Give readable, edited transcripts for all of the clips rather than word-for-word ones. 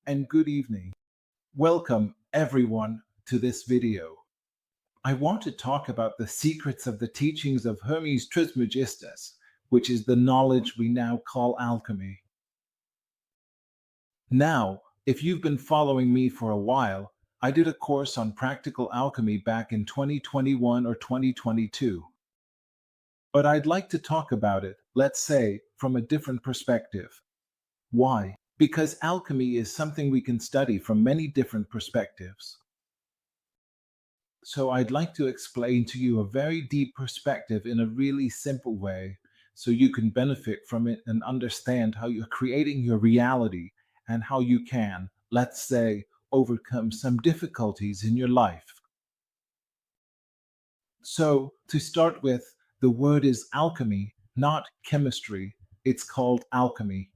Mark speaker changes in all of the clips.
Speaker 1: and good evening. Welcome, everyone, to this video. I want to talk about the secrets of the teachings of Hermes Trismegistus, which is the knowledge we now call alchemy. Now, if you've been following me for a while, I did a course on practical alchemy back in 2021 or 2022. But I'd like to talk about it, let's say, from a different perspective. Why? Because alchemy is something we can study from many different perspectives. So I'd like to explain to you a very deep perspective in a really simple way so you can benefit from it and understand how you're creating your reality and how you can, let's say, overcome some difficulties in your life. So, to start with, the word is alchemy, not chemistry. It's called alchemy.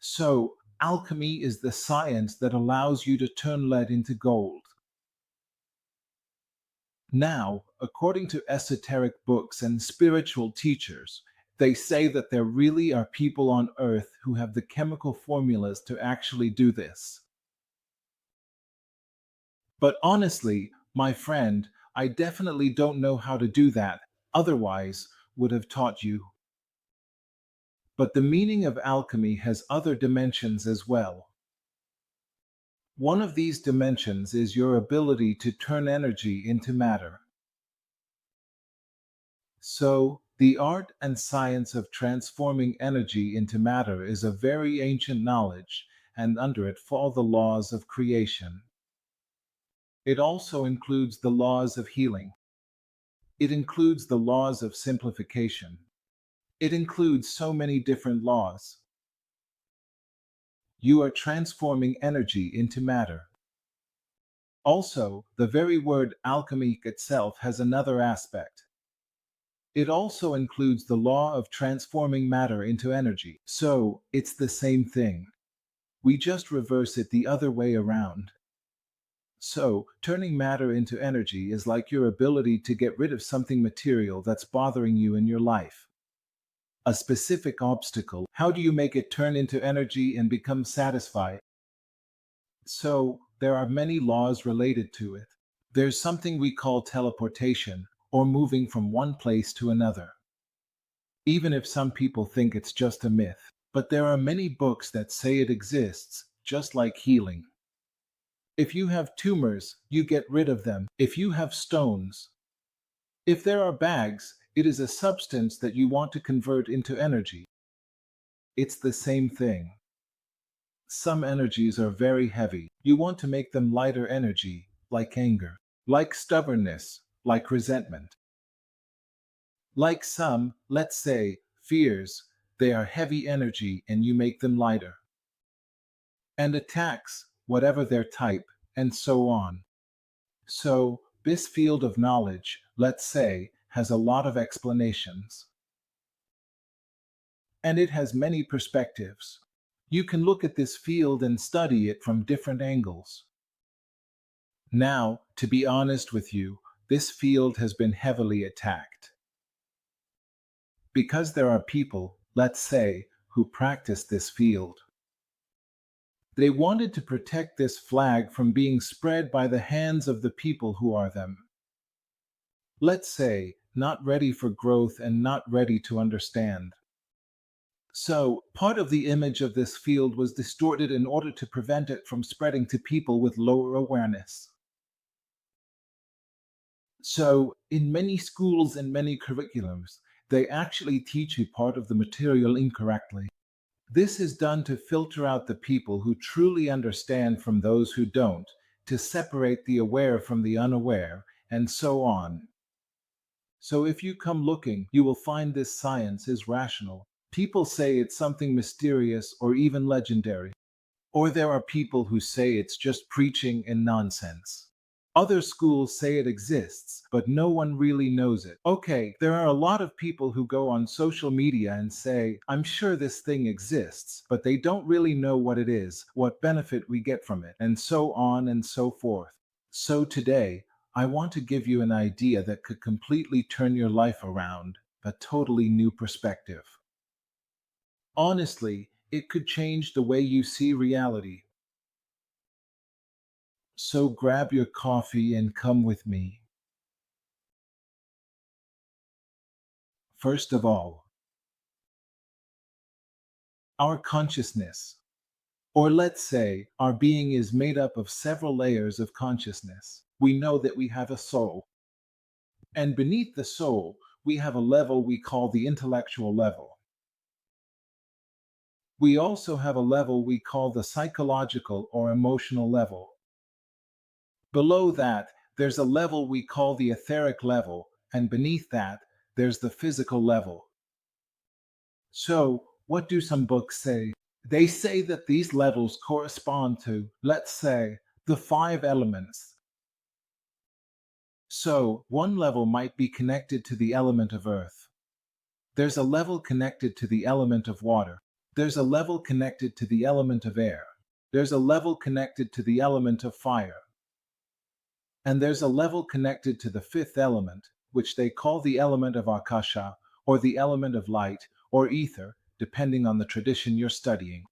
Speaker 1: So, alchemy is the science that allows you to turn lead into gold. Now, according to esoteric books and spiritual teachers, they say that there really are people on Earth who have the chemical formulas to actually do this. But honestly, my friend, I definitely don't know how to do that, otherwise, would have taught you. But the meaning of alchemy has other dimensions as well. One of these dimensions is your ability to turn energy into matter. So, the art and science of transforming energy into matter is a very ancient knowledge, and under it fall the laws of creation. It also includes the laws of healing. It includes the laws of simplification. It includes so many different laws. You are transforming energy into matter. Also, the very word alchemy itself has another aspect. It also includes the law of transforming matter into energy. So, it's the same thing. We just reverse it the other way around. So, turning matter into energy is like your ability to get rid of something material that's bothering you in your life. A specific obstacle. How do you make it turn into energy and become satisfied? So, there are many laws related to it. There's something we call teleportation, or moving from one place to another. Even if some people think it's just a myth, but there are many books that say it exists, just like healing. If you have tumors, you get rid of them. If you have stones, if there are bags, it is a substance that you want to convert into energy. It's the same thing. Some energies are very heavy. You want to make them lighter energy, like anger, like stubbornness, like resentment. Like some, let's say, fears, they are heavy energy and you make them lighter. And attacks, whatever their type, and so on. So, this field of knowledge, let's say, has a lot of explanations. And it has many perspectives. You can look at this field and study it from different angles. Now, to be honest with you, this field has been heavily attacked. Because there are people, let's say, who practice this field. They wanted to protect this flag from being spread by the hands of the people who are them. Let's say, not ready for growth and not ready to understand. So, part of the image of this field was distorted in order to prevent it from spreading to people with lower awareness. So, in many schools and many curriculums, they actually teach you part of the material incorrectly. This is done to filter out the people who truly understand from those who don't, to separate the aware from the unaware, and so on. So if you come looking, you will find this science is rational. People say it's something mysterious or even legendary. Or there are people who say it's just preaching and nonsense. Other schools say it exists, but no one really knows it. Okay, there are a lot of people who go on social media and say, I'm sure this thing exists, but they don't really know what it is, what benefit we get from it, and so on and so forth. So today, I want to give you an idea that could completely turn your life around, a totally new perspective. Honestly, it could change the way you see reality. So grab your coffee and come with me. First of all, our consciousness, or let's say our being, is made up of several layers of consciousness. We know that we have a soul, and beneath the soul, we have a level we call the intellectual level. We also have a level we call the psychological or emotional level. Below that, there's a level we call the etheric level, and beneath that, there's the physical level. So, what do some books say? They say that these levels correspond to, let's say, the five elements. So, one level might be connected to the element of earth. There's a level connected to the element of water. There's a level connected to the element of air. There's a level connected to the element of fire. And there's a level connected to the fifth element, which they call the element of Akasha, or the element of light, or ether, depending on the tradition you're studying.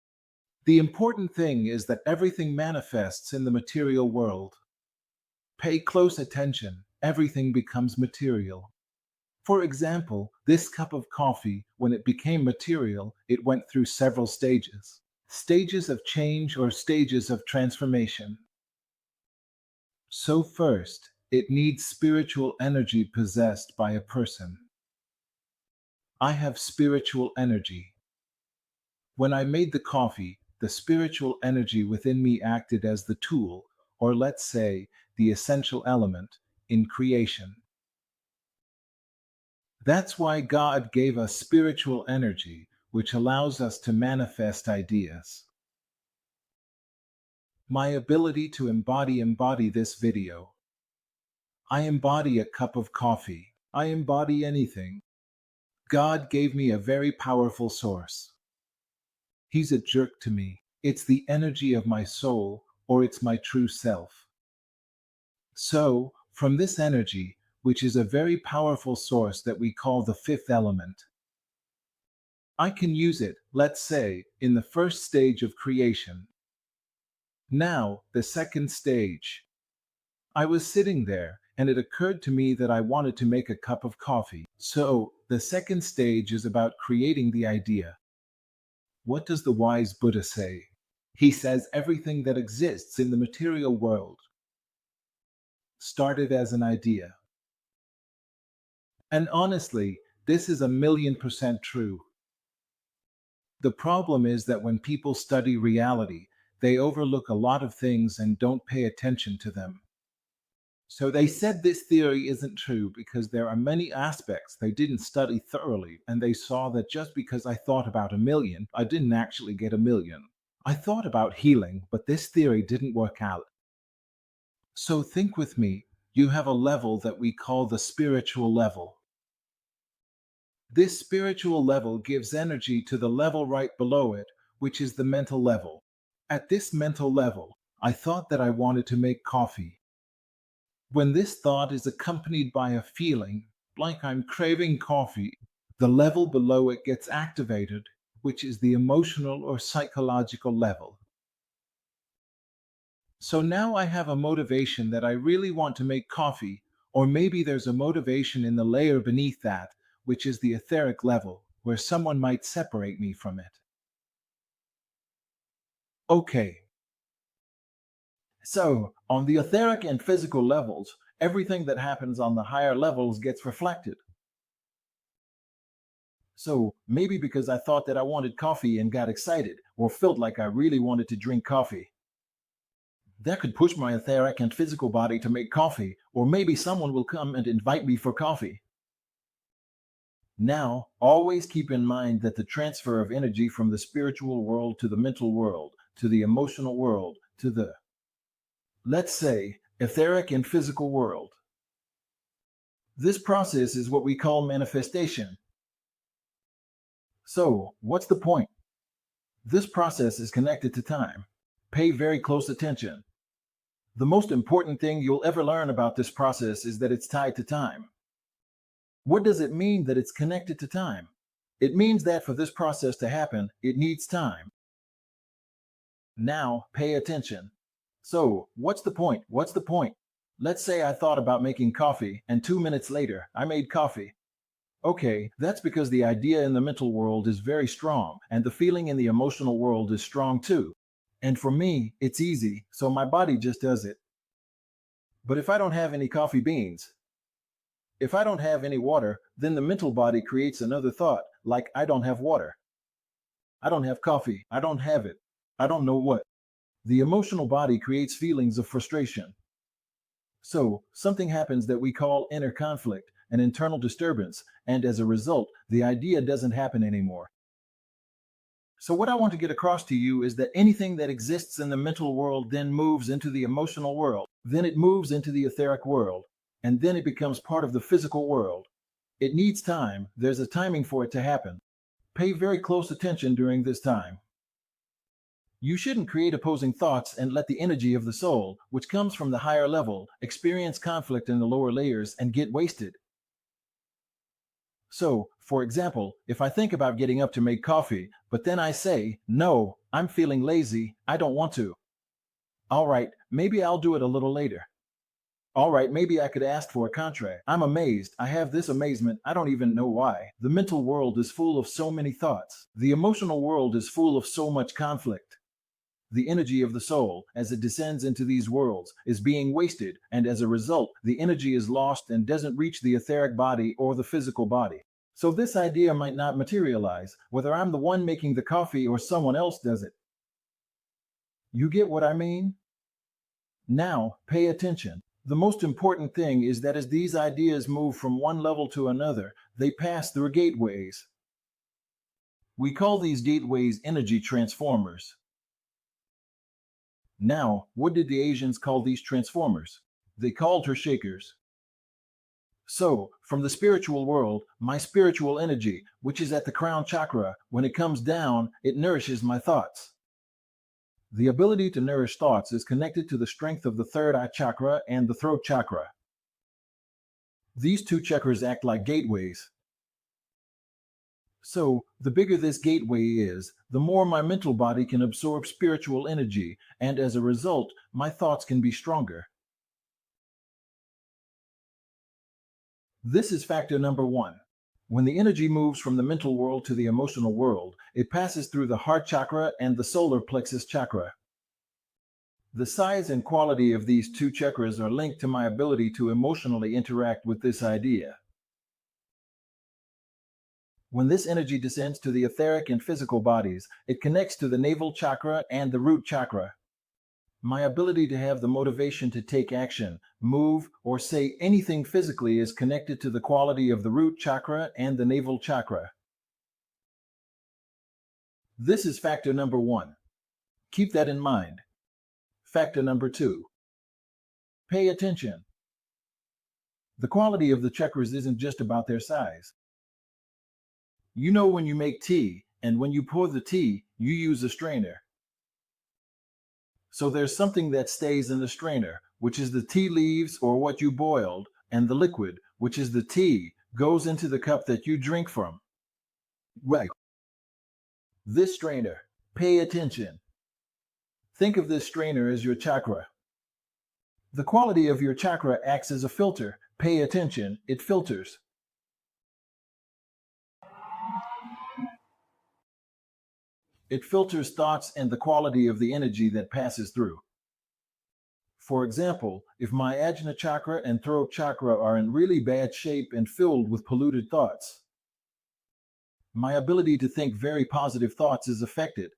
Speaker 1: The important thing is that everything manifests in the material world. Pay close attention, everything becomes material. For example, this cup of coffee, when it became material, it went through several stages. Stages of change or stages of transformation. So first, it needs spiritual energy possessed by a person. I have spiritual energy. When I made the coffee, the spiritual energy within me acted as the tool, or let's say, the essential element, in creation. That's why God gave us spiritual energy, which allows us to manifest ideas. My ability to embody this video. I embody a cup of coffee. I embody anything. God gave me a very powerful source. He's a jerk to me. It's the energy of my soul, or it's my true self. So, from this energy, which is a very powerful source that we call the fifth element, I can use it, let's say, in the first stage of creation. Now, the second stage. I was sitting there, and it occurred to me that I wanted to make a cup of coffee. So, the second stage is about creating the idea. What does the wise Buddha say? He says everything that exists in the material world started as an idea. And honestly, this is 1,000,000% true. The problem is that when people study reality, they overlook a lot of things and don't pay attention to them. So they said this theory isn't true because there are many aspects they didn't study thoroughly, and they saw that just because I thought about 1,000,000, I didn't actually get 1,000,000. I thought about healing, but this theory didn't work out. So think with me, you have a level that we call the spiritual level. This spiritual level gives energy to the level right below it, which is the mental level. At this mental level, I thought that I wanted to make coffee. When this thought is accompanied by a feeling, like I'm craving coffee, the level below it gets activated, which is the emotional or psychological level. So now I have a motivation that I really want to make coffee, or maybe there's a motivation in the layer beneath that, which is the etheric level, where someone might separate me from it. Okay. So, on the etheric and physical levels, everything that happens on the higher levels gets reflected. So, maybe because I thought that I wanted coffee and got excited, or felt like I really wanted to drink coffee, that could push my etheric and physical body to make coffee, or maybe someone will come and invite me for coffee. Now, always keep in mind that the transfer of energy from the spiritual world to the mental world, to the emotional world, to the, let's say, etheric and physical world. This process is what we call manifestation. So, what's the point? This process is connected to time. Pay very close attention. The most important thing you'll ever learn about this process is that it's tied to time. What does it mean that it's connected to time? It means that for this process to happen, it needs time. Now, pay attention. So, what's the point? What's the point? Let's say I thought about making coffee, and 2 minutes later, I made coffee. Okay, that's because the idea in the mental world is very strong, and the feeling in the emotional world is strong too. And for me, it's easy, so my body just does it. But if I don't have any coffee beans, if I don't have any water, then the mental body creates another thought, like I don't have water, I don't have coffee, I don't have it, I don't know what. The emotional body creates feelings of frustration. So, something happens that we call inner conflict, an internal disturbance, and as a result, the idea doesn't happen anymore. So, what I want to get across to you is that anything that exists in the mental world then moves into the emotional world, then it moves into the etheric world, and then it becomes part of the physical world. It needs time, there's a timing for it to happen. Pay very close attention during this time. You shouldn't create opposing thoughts and let the energy of the soul, which comes from the higher level, experience conflict in the lower layers and get wasted. So, for example, if I think about getting up to make coffee, but then I say, no, I'm feeling lazy, I don't want to. All right, maybe I'll do it a little later. All right, maybe I could ask for a contract. I'm amazed. I have this amazement. I don't even know why. The mental world is full of so many thoughts. The emotional world is full of so much conflict. The energy of the soul, as it descends into these worlds, is being wasted, and as a result, the energy is lost and doesn't reach the etheric body or the physical body. So this idea might not materialize, whether I'm the one making the coffee or someone else does it. You get what I mean? Now, pay attention. The most important thing is that as these ideas move from one level to another, they pass through gateways. We call these gateways energy transformers. Now, what did the Asians call these transformers? They called her shakers. So, from the spiritual world, my spiritual energy, which is at the crown chakra, when it comes down, it nourishes my thoughts. The ability to nourish thoughts is connected to the strength of the third eye chakra and the throat chakra. These two chakras act like gateways. So, the bigger this gateway is, the more my mental body can absorb spiritual energy, and as a result, my thoughts can be stronger. This is factor number 1. When the energy moves from the mental world to the emotional world, it passes through the heart chakra and the solar plexus chakra. The size and quality of these two chakras are linked to my ability to emotionally interact with this idea. When this energy descends to the etheric and physical bodies, it connects to the navel chakra and the root chakra. My ability to have the motivation to take action, move, or say anything physically is connected to the quality of the root chakra and the navel chakra. This is factor number 1. Keep that in mind. Factor number 2. Pay attention. The quality of the chakras isn't just about their size. You know when you make tea, and when you pour the tea, you use a strainer. So there's something that stays in the strainer, which is the tea leaves or what you boiled, and the liquid, which is the tea, goes into the cup that you drink from. Right. This strainer, pay attention. Think of this strainer as your chakra. The quality of your chakra acts as a filter. Pay attention, it filters. It filters thoughts and the quality of the energy that passes through. For example, if my Ajna chakra and throat chakra are in really bad shape and filled with polluted thoughts, my ability to think very positive thoughts is affected.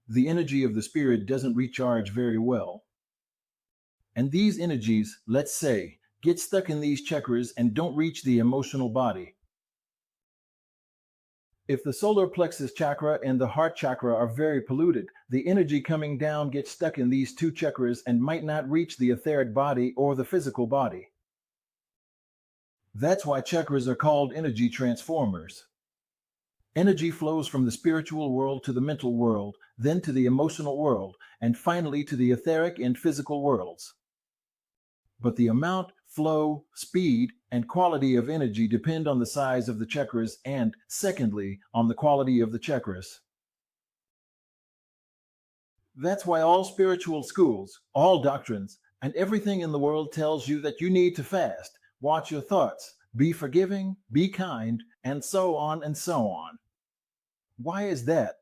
Speaker 1: The energy of the spirit doesn't recharge very well. And these energies, let's say, get stuck in these chakras and don't reach the emotional body. If the solar plexus chakra and the heart chakra are very polluted, the energy coming down gets stuck in these two chakras and might not reach the etheric body or the physical body. That's why chakras are called energy transformers. Energy flows from the spiritual world to the mental world, then to the emotional world, and finally to the etheric and physical worlds. But the amount, flow, speed, and quality of energy depend on the size of the chakras and, secondly, on the quality of the chakras. That's why all spiritual schools, all doctrines, and everything in the world tells you that you need to fast, watch your thoughts, be forgiving, be kind, and so on and so on. Why is that?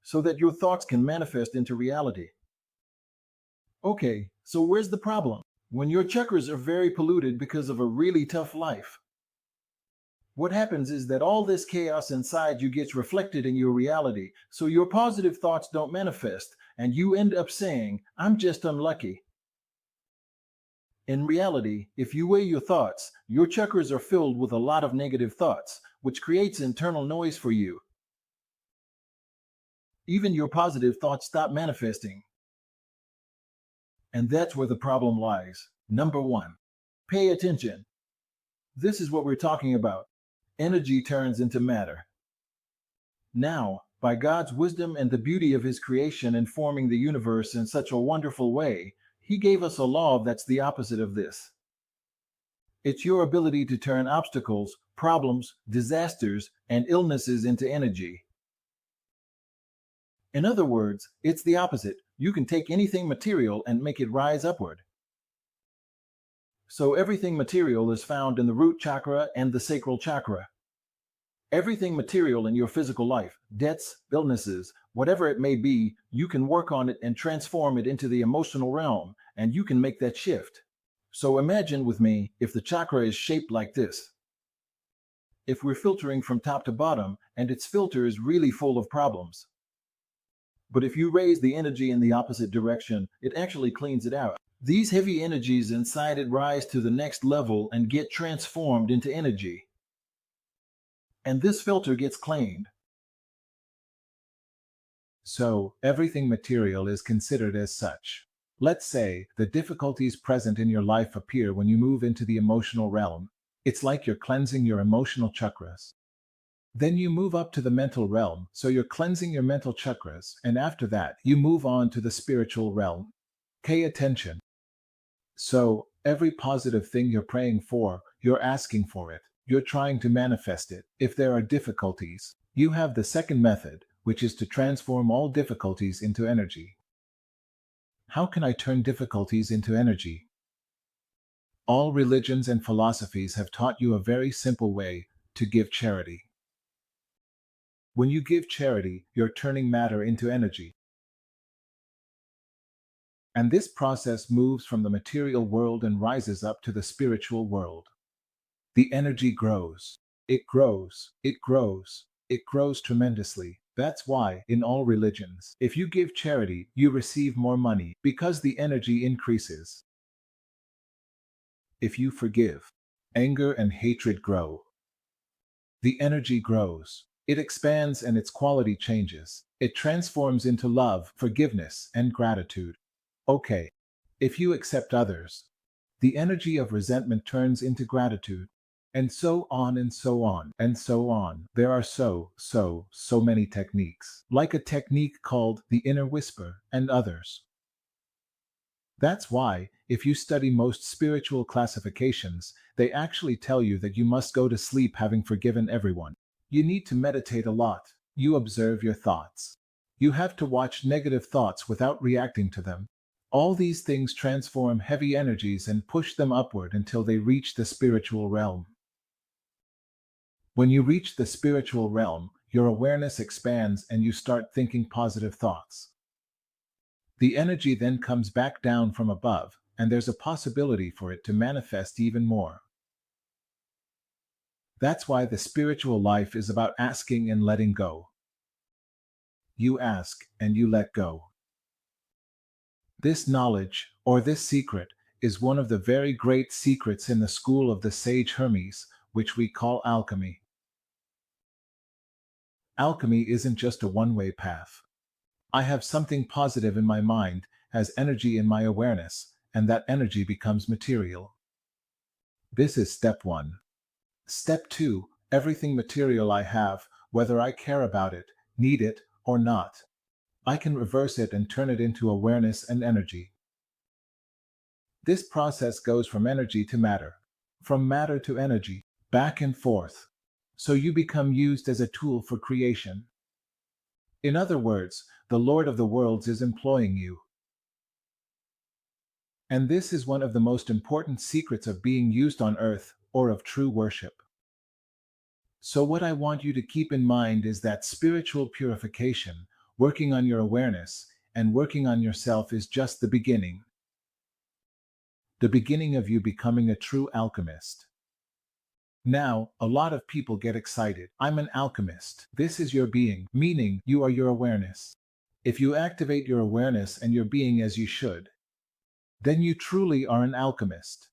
Speaker 1: So that your thoughts can manifest into reality. Okay, so where's the problem? When your chakras are very polluted because of a really tough life, what happens is that all this chaos inside you gets reflected in your reality, so your positive thoughts don't manifest, and you end up saying, I'm just unlucky. In reality, if you weigh your thoughts, your chakras are filled with a lot of negative thoughts, which creates internal noise for you. Even your positive thoughts stop manifesting. And that's where the problem lies. Number one, pay attention. This is what we're talking about. Energy turns into matter. Now, by God's wisdom and the beauty of His creation in forming the universe in such a wonderful way, He gave us a law that's the opposite of this. It's your ability to turn obstacles, problems, disasters, and illnesses into energy. In other words, it's the opposite. You can take anything material and make it rise upward. So everything material is found in the root chakra and the sacral chakra. Everything material in your physical life, debts, illnesses, whatever it may be, you can work on it and transform it into the emotional realm, and you can make that shift. So imagine with me if the chakra is shaped like this. If we're filtering from top to bottom, and its filter is really full of problems. But if you raise the energy in the opposite direction, it actually cleans it out. These heavy energies inside it rise to the next level and get transformed into energy. And this filter gets cleaned. So, everything material is considered as such. Let's say the difficulties present in your life appear when you move into the emotional realm. It's like you're cleansing your emotional chakras. Then you move up to the mental realm, so you're cleansing your mental chakras, and after that, you move on to the spiritual realm. Pay attention. So, every positive thing you're praying for, you're asking for it. You're trying to manifest it. If there are difficulties, you have the second method, which is to transform all difficulties into energy. How can I turn difficulties into energy? All religions and philosophies have taught you a very simple way to give charity. When you give charity, you're turning matter into energy. And this process moves from the material world and rises up to the spiritual world. The energy grows. It grows. It grows. It grows tremendously. That's why, in all religions, if you give charity, you receive more money because the energy increases. If you forgive, anger and hatred grow. The energy grows. It expands and its quality changes. It transforms into love, forgiveness, and gratitude. Okay. If you accept others, the energy of resentment turns into gratitude. And so on and so on and so on. There are so many techniques, like a technique called the inner whisper and others. That's why, if you study most spiritual classifications, they actually tell you that you must go to sleep having forgiven everyone. You need to meditate a lot. You observe your thoughts. You have to watch negative thoughts without reacting to them. All these things transform heavy energies and push them upward until they reach the spiritual realm. When you reach the spiritual realm, your awareness expands and you start thinking positive thoughts. The energy then comes back down from above, and there's a possibility for it to manifest even more. That's why the spiritual life is about asking and letting go. You ask and you let go. This knowledge, or this secret, is one of the very great secrets in the school of the sage Hermes, which we call alchemy. Alchemy isn't just a one-way path. I have something positive in my mind, has energy in my awareness, and that energy becomes material. This is step 1. Step 2, everything material I have, whether I care about it, need it, or not, I can reverse it and turn it into awareness and energy. This process goes from energy to matter, from matter to energy, back and forth. So you become used as a tool for creation. In other words, the Lord of the worlds is employing you. And this is one of the most important secrets of being used on earth, or of true worship. So what I want you to keep in mind is that spiritual purification, working on your awareness, and working on yourself is just the beginning. The beginning of you becoming a true alchemist. Now, a lot of people get excited. I'm an alchemist. This is your being, meaning you are your awareness. If you activate your awareness and your being as you should, then you truly are an alchemist.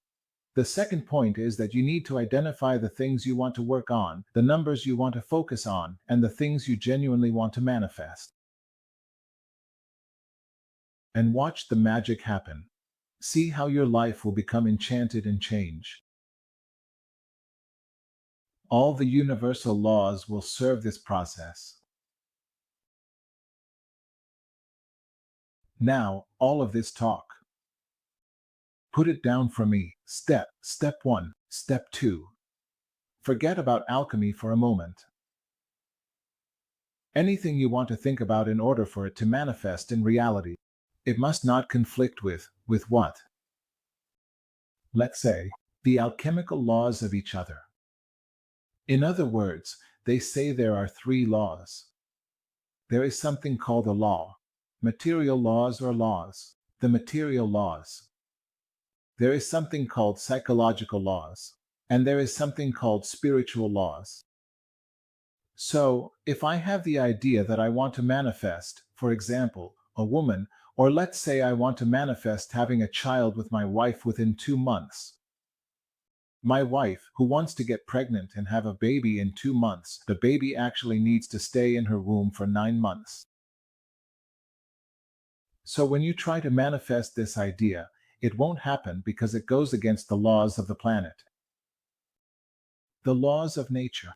Speaker 1: The second point is that you need to identify the things you want to work on, the numbers you want to focus on, and the things you genuinely want to manifest. And watch the magic happen. See how your life will become enchanted and change. All the universal laws will serve this process. Now, all of this talk, put it down for me. Step 1, Step 2. Forget about alchemy for a moment. Anything you want to think about in order for it to manifest in reality, it must not conflict with what? Let's say, the alchemical laws of each other. In other words, they say there are 3 laws. There is something called a law, material laws or laws, the material laws. There is something called psychological laws, and there is something called spiritual laws. So, if I have the idea that I want to manifest, for example, a woman, or let's say I want to manifest having a child with my wife within 2 months. My wife, who wants to get pregnant and have a baby in 2 months, the baby actually needs to stay in her womb for 9 months. So when you try to manifest this idea, it won't happen because it goes against the laws of the planet. The laws of nature.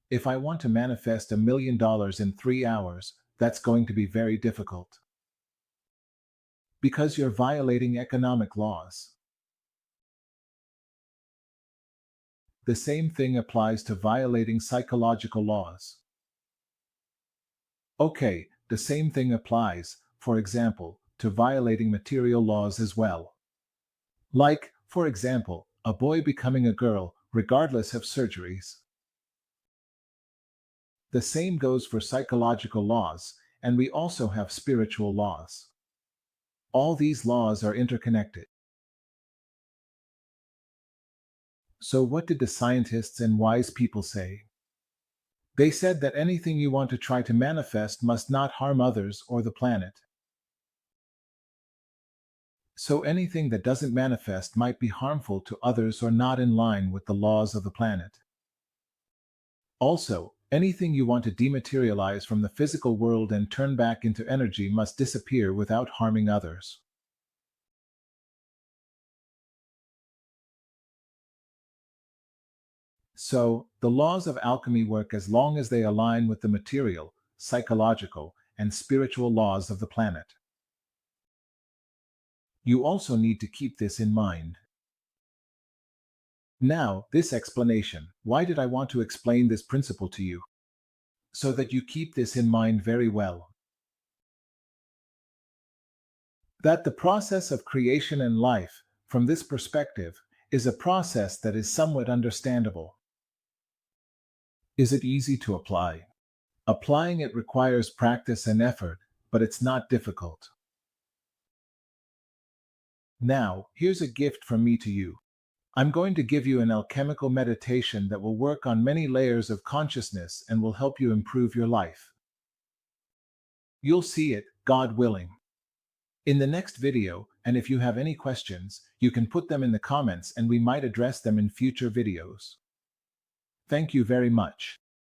Speaker 1: If I want to manifest $1 million in 3 hours, that's going to be very difficult. Because you're violating economic laws. The same thing applies to violating psychological laws. Okay, the same thing applies, for example, to violating material laws as well. Like, for example, a boy becoming a girl, regardless of surgeries. The same goes for psychological laws, and we also have spiritual laws. All these laws are interconnected. So what did the scientists and wise people say? They said that anything you want to try to manifest must not harm others or the planet. So anything that doesn't manifest might be harmful to others or not in line with the laws of the planet. Also, anything you want to dematerialize from the physical world and turn back into energy must disappear without harming others. So, the laws of alchemy work as long as they align with the material, psychological, and spiritual laws of the planet. You also need to keep this in mind. Now, this explanation. Why did I want to explain this principle to you? So that you keep this in mind very well. That the process of creation and life, from this perspective, is a process that is somewhat understandable. Is it easy to apply? Applying it requires practice and effort, but it's not difficult. Now, here's a gift from me to you. I'm going to give you an alchemical meditation that will work on many layers of consciousness and will help you improve your life. You'll see it, God willing, in the next video, and if you have any questions, you can put them in the comments and we might address them in future videos. Thank you very much.